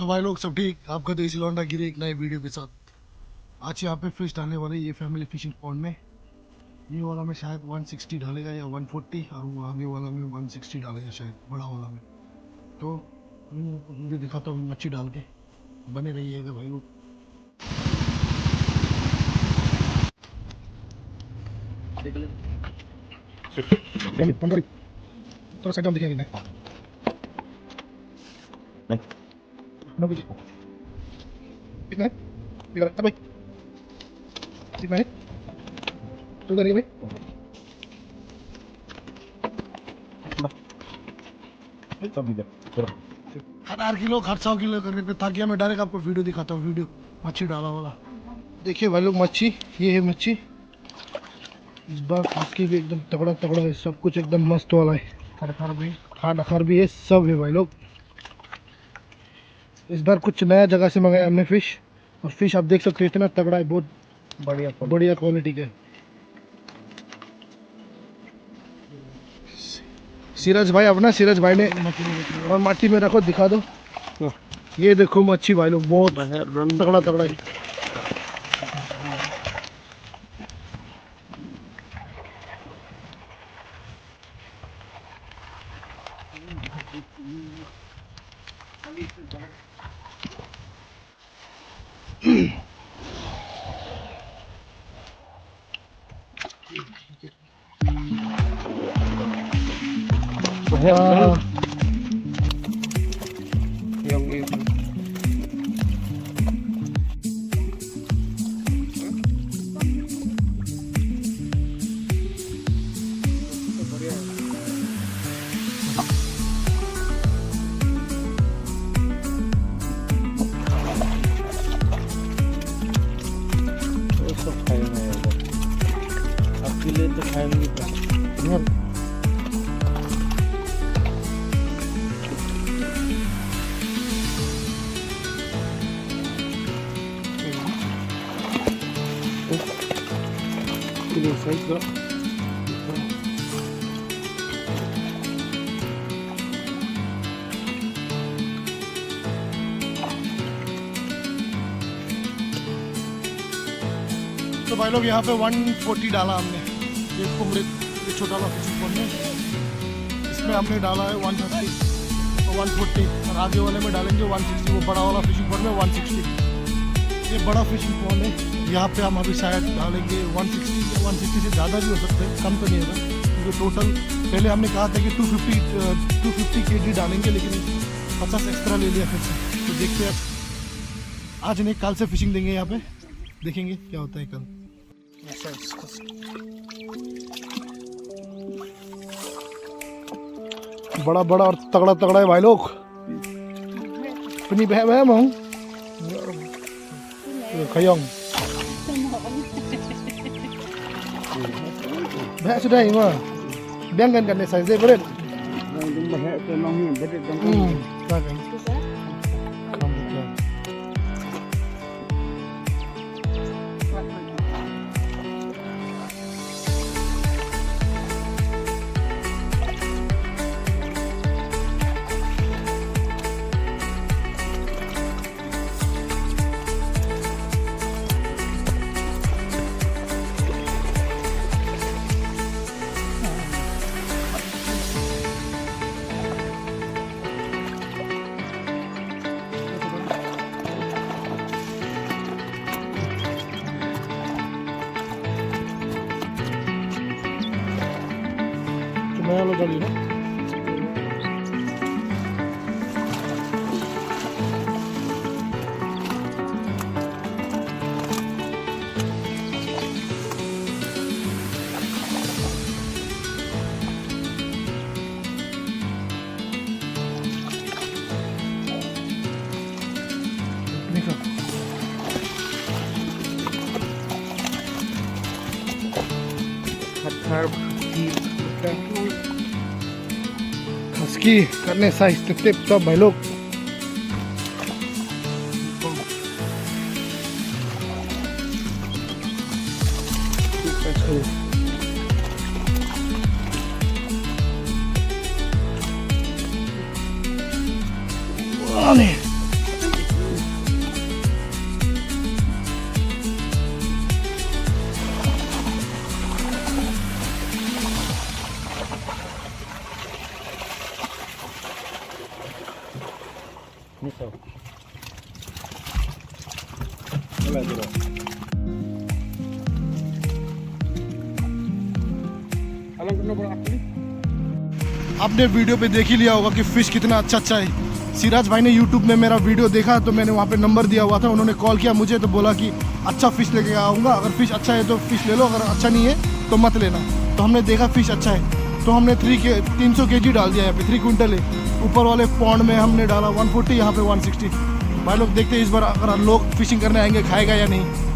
तो भाई लोग सब ठीक, आपका देसी लौंडा गिरे एक नए वीडियो के साथ। आज यहाँ पे फिश डालने वाले ये फैमिली फिशिंग पॉन्ड में। ये वाला में शायद 160 डालेगा या 140 और वो आगे वाला में 160 डालेगा शायद, बड़ा वाला में। तो वीडियो दिखाता हूँ मच्छी डाल के, बने रहिएगा भाई लोग। थोड़ा साइड दिखेगा नहीं कितना है भाई, कितना है तो करिए भाई। 1000 किलो 100 किलो करके पे, ताकि मैं डायरेक्ट आपको वीडियो दिखाता हूँ। वीडियो मच्छी डाला वाला देखिए भाई लोग। मच्छी ये है मच्छी, इस बार उसकी भी एकदम तगड़ा तगड़ा है, सब कुछ एकदम मस्त वाला है। खार भी है, सब है भाई लोग। इस बार कुछ नया जगह से मंगाया हमने फिश, और फिश आप देख सकते हो इतना तगड़ा है, बहुत बढ़िया क्वालिटी का है। सीरज भाई अपना, सीरज भाई ने और माटी में रखो, दिखा दो। ये देखो मच्छी भाई लोग, बहुत तगड़ा तगड़ा है। अकेले तो खाएंगे तो भाई लोग यहाँ पे 140 डाला हमने, ये कुमरे ये छोटा वाला फिशिंग पॉन्ड में। इसमें हमने डाला है 130 और 140, और आगे वाले में डालेंगे 160। वो बड़ा वाला फिशिंग पॉन्ड में 160, ये बड़ा फिशिंग पॉन्ड है। यहाँ पे हम अभी शायद डालेंगे 160 या 160 से ज़्यादा भी हो सकते हैं, कम तो नहीं होगा, क्योंकि टोटल पहले हमने कहा था कि 250 kg डालेंगे, लेकिन 50 एक्स्ट्रा ले लिया फिर से। तो देखते हैं, आज नहीं कल से फिशिंग देंगे यहाँ पे, देखेंगे क्या होता है कल। बड़ा बड़ा और तगड़ा तगड़ा है भाई लोग। अपनी बहन खयong bẻ sudah ini mah biang kan size berat नया लो डाली ना। Meski karena size tetap top भाई लोग। nih आपने वीडियो पे देख ही लिया होगा कि फ़िश कितना अच्छा अच्छा है। सिराज भाई ने यूट्यूब में मेरा वीडियो देखा तो मैंने वहाँ पे नंबर दिया हुआ था, उन्होंने कॉल किया मुझे तो बोला कि अच्छा फ़िश लेके आऊँगा, अगर फ़िश अच्छा है तो फ़िश ले लो, अगर अच्छा नहीं है तो मत लेना। तो हमने देखा फ़िश अच्छा है तो हमने 300 kg डाल दिया यहाँ पे, 3 क्विंटल है। ऊपर वाले पॉन्ड में हमने डाला 140, यहाँ पे 160। भाई लोग देखते हैं इस बार अगर लोग फिशिंग करने आएंगे खाएगा या नहीं।